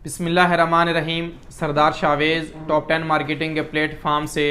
बिस्मिल्लाहिर्रहमानिर्रहीम। सरदार Chavez top 10 marketing के platform से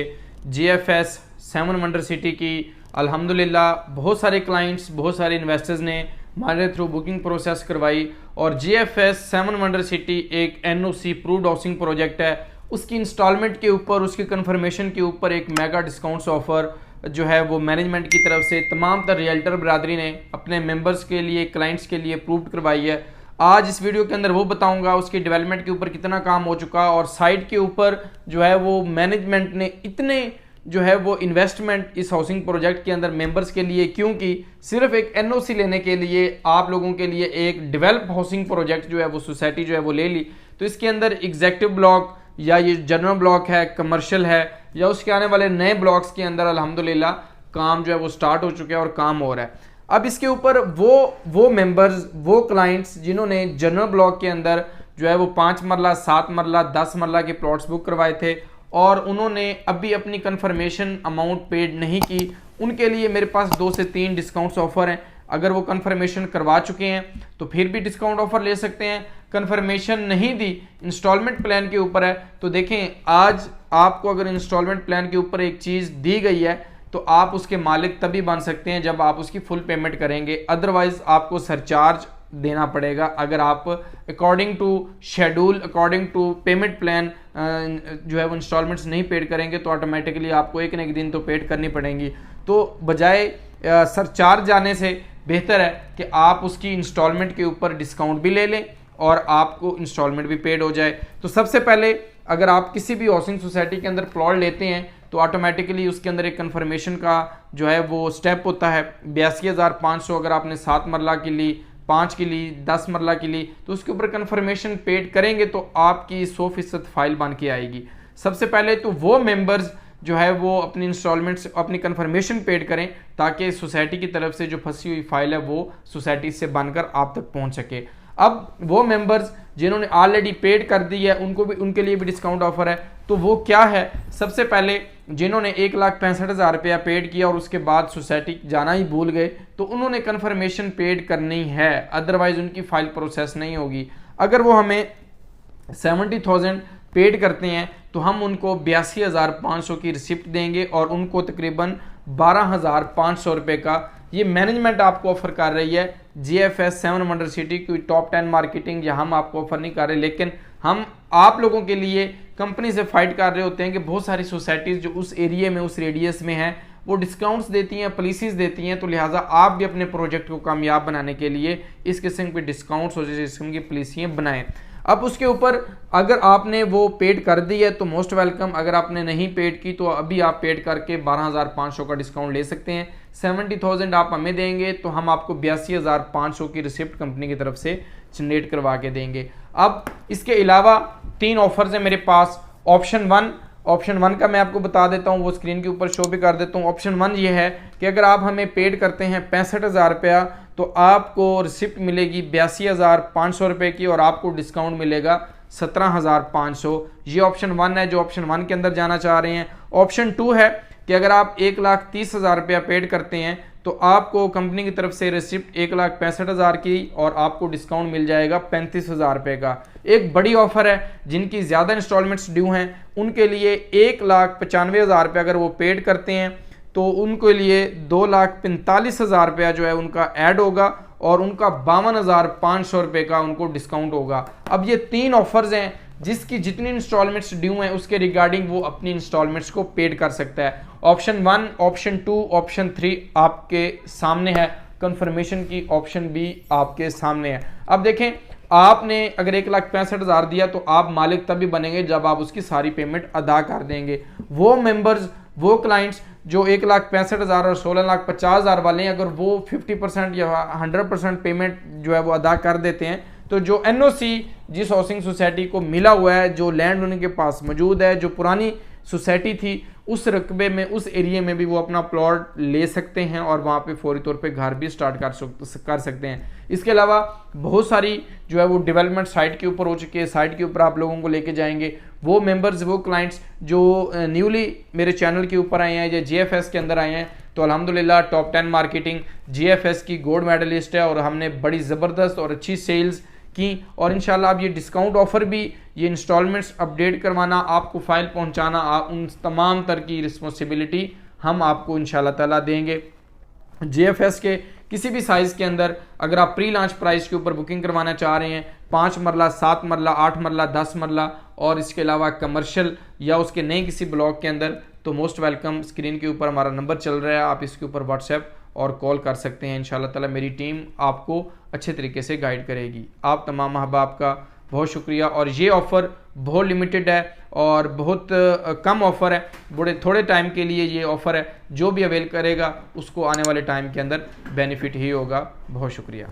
GFS 7 वंडर सिटी की अल्हम्दुलिल्लाह बहुत सारे क्लाइंट्स, बहुत सारे इन्वेस्टर्स ने हमारे थ्रू बुकिंग प्रोसेस करवाई और GFS 7 वंडर सिटी एक NOC प्रूव्ड हाउसिंग प्रोजेक्ट है। उसकी इंस्टॉलमेंट के ऊपर, उसकी कन्फर्मेशन के ऊपर एक मेगा डिस्काउंट्स ऑफर जो है वो मैनेजमेंट की तरफ से तमाम तर रियल्टर बरादरी ने अपने मेंबर्स के लिए, क्लाइंट्स के लिए अप्रूव्ड करवाई है। आज इस वीडियो के अंदर वो बताऊंगा उसकी डेवलपमेंट के ऊपर कितना काम हो चुका और साइट के ऊपर जो है वो मैनेजमेंट ने इतने जो है वो इन्वेस्टमेंट इस हाउसिंग प्रोजेक्ट के अंदर मेंबर्स के लिए, क्योंकि सिर्फ एक NOC लेने के लिए आप लोगों के लिए एक डेवलप हाउसिंग प्रोजेक्ट जो है वो सोसाइटी जो है वो ले ली। तो इसके अंदर एग्जेक्टिव ब्लॉक या ये जनरल ब्लॉक है, कमर्शियल है या उसके आने वाले नए ब्लॉक्स के अंदर अल्हम्दुलिल्लाह काम जो है वो स्टार्ट हो चुके हैं और काम हो रहा है। अब इसके ऊपर वो मेंबर्स, वो क्लाइंट्स जिन्होंने जनरल ब्लॉक के अंदर जो है वो 5 मरला, 7 मरला, 10 मरला के प्लॉट्स बुक करवाए थे और उन्होंने अभी अपनी कंफर्मेशन अमाउंट पेड नहीं की, उनके लिए मेरे पास 2 से 3 डिस्काउंट्स ऑफर हैं। अगर वो कंफर्मेशन करवा चुके हैं तो फिर भी डिस्काउंट ऑफर ले सकते हैं। कंफर्मेशन नहीं दी, इंस्टॉलमेंट प्लान के ऊपर है, तो देखें आज आपको अगर इंस्टॉलमेंट प्लान के ऊपर एक चीज़ दी गई है तो आप उसके मालिक तभी बन सकते हैं जब आप उसकी फुल पेमेंट करेंगे। अदरवाइज आपको सरचार्ज देना पड़ेगा। अगर आप according to schedule, according to payment plan जो है वो इंस्टॉलमेंट्स नहीं पेड करेंगे तो ऑटोमेटिकली आपको एक न एक दिन तो पेड करनी पड़ेंगी। तो बजाय सरचार्ज जाने से बेहतर है कि आप उसकी इंस्टॉलमेंट के ऊपर डिस्काउंट भी ले लें और आपको इंस्टॉलमेंट भी पेड हो जाए। तो सबसे पहले अगर आप किसी भी हाउसिंग सोसाइटी के अंदर प्लॉट लेते हैं तो ऑटोमेटिकली उसके अंदर एक कंफर्मेशन का जो है वो स्टेप होता है। 82,500 अगर आपने 7 मरला की ली, 5 की ली, 10 मरला की ली तो उसके ऊपर कंफर्मेशन पेड करेंगे तो आपकी 100% फाइल बन के आएगी। सबसे पहले तो वो मेंबर्स जो है वो अपनी इंस्टॉलमेंट्स, अपनी कंफर्मेशन पेड करें ताकि सोसाइटी की तरफ से जो फंसी हुई फाइल है वो सोसाइटी से बनकर आप तक पहुंच सके। अब वो मेंबर्स जिन्होंने ऑलरेडी पेड कर दी है उनके लिए भी डिस्काउंट ऑफर है। तो वो क्या है, सबसे पहले जिन्होंने 1,65,000 रुपया पेड किया और उसके बाद सोसाइटी जाना ही भूल गए तो उन्होंने कंफर्मेशन पेड करनी है, अदरवाइज उनकी फाइल प्रोसेस नहीं होगी। अगर वो हमें 70,000 पेड करते हैं तो हम उनको 82,500 की रिसिप्ट देंगे और उनको तकरीबन 12,500 रुपये का ये मैनेजमेंट आपको ऑफर कर रही है। GFS 7 वंडर सिटी की टॉप 10 मार्केटिंग या हम आपको ऑफर नहीं कर रहे, लेकिन हम आप लोगों के लिए कंपनी से फाइट कर रहे होते हैं कि बहुत सारी सोसाइटीज़ जो उस एरिया में, उस रेडियस में हैं वो डिस्काउंट्स देती हैं, पॉलिसीज देती हैं। तो लिहाजा आप भी अपने प्रोजेक्ट को कामयाब बनाने के लिए इस किस्म के डिस्काउंट्स और इस किस्म की पॉलिसियाँ बनाएं। अब उसके ऊपर अगर आपने वो पेड कर दी है तो मोस्ट वेलकम, अगर आपने नहीं पेड की तो अभी आप पेड करके 12,500 का डिस्काउंट ले सकते हैं। 70,000 आप हमें देंगे तो हम आपको 82,500 की रिसिप्ट कंपनी की तरफ से जनरेट करवा के देंगे। अब इसके अलावा 3 ऑफर्स हैं मेरे पास। ऑप्शन वन का मैं आपको बता देता हूँ, वो स्क्रीन के ऊपर शो भी कर देता हूँ। ऑप्शन 1 ये है कि अगर आप हमें पेड करते हैं 65,000 रुपया तो आपको रिसिप्ट मिलेगी 82,500 रुपये की और आपको डिस्काउंट मिलेगा 17,500। ये ऑप्शन 1 है जो ऑप्शन 1 के अंदर जाना चाह रहे हैं। ऑप्शन 2 है कि अगर आप 1,30,000 रुपया पेड करते हैं तो आपको कंपनी की तरफ से रिसिप्ट 1,65,000 की और आपको डिस्काउंट मिल जाएगा 35,000 रुपये का। एक बड़ी ऑफर है, जिनकी ज़्यादा इंस्टॉलमेंट्स ड्यू हैं उनके लिए 1,95,000 रुपये अगर वो पेड करते हैं तो उनके लिए 2,45,000 रुपया जो है उनका ऐड होगा और उनका 52,500 रुपये का उनको डिस्काउंट होगा। अब ये 3 ऑफर्स हैं जिसकी जितनी इंस्टॉलमेंट्स ड्यू हैं उसके रिगार्डिंग वो अपनी इंस्टॉलमेंट्स को पेड कर सकता है। ऑप्शन 1, ऑप्शन 2, ऑप्शन 3 आपके सामने है, कंफर्मेशन की ऑप्शन भी आपके सामने है। अब देखें, आपने अगर 1,65,000 दिया तो आप मालिक तभी बनेंगे जब आप उसकी सारी पेमेंट अदा कर देंगे। वो मेंबर्स, वो क्लाइंट्स जो 1,65,000 और 16,50,000 वाले हैं, अगर वो 50% या 100% पेमेंट जो है वो अदा कर देते हैं तो जो NOC जिस हाउसिंग सोसाइटी को मिला हुआ है, जो लैंड उनके पास मौजूद है, जो पुरानी सोसाइटी थी उस रकबे में, उस एरिया में भी वो अपना प्लॉट ले सकते हैं और वहाँ पे फौरी तौर पे घर भी स्टार्ट कर सकते हैं। इसके अलावा बहुत सारी जो है वो डेवलपमेंट साइट के ऊपर हो चुकी है, साइट के ऊपर आप लोगों को लेके जाएंगे। वो मेंबर्स, वो क्लाइंट्स जो न्यूली मेरे चैनल के ऊपर आए हैं या GFS के अंदर आए हैं, तो अल्हम्दुलिल्लाह टॉप 10 मार्केटिंग GFS की गोल्ड मेडलिस्ट है और हमने बड़ी ज़बरदस्त और अच्छी सेल्स की। और इंशाल्लाह अब ये डिस्काउंट ऑफर भी, ये इंस्टॉलमेंट्स अपडेट करवाना, आपको फाइल पहुंचाना, उन तमाम तरह की रिस्पॉन्सिबिलिटी हम आपको इंशाल्लाह ताला देंगे। GFS के किसी भी साइज़ के अंदर अगर आप प्री लॉन्च प्राइस के ऊपर बुकिंग करवाना चाह रहे हैं, 5 मरला, 7 मरला, 8 मरला, 10 मरला और इसके अलावा कमर्शियल या उसके नए किसी ब्लॉक के अंदर, तो मोस्ट वेलकम। स्क्रीन के ऊपर हमारा नंबर चल रहा है, आप इसके ऊपर व्हाट्सएप और कॉल कर सकते हैं। इंशाल्लाह ताला मेरी टीम आपको अच्छे तरीके से गाइड करेगी। आप तमाम अहबाब का बहुत शुक्रिया। और ये ऑफ़र बहुत लिमिटेड है और बहुत कम ऑफ़र है, बड़े थोड़े टाइम के लिए ये ऑफ़र है। जो भी अवेल करेगा उसको आने वाले टाइम के अंदर बेनिफिट ही होगा। बहुत शुक्रिया।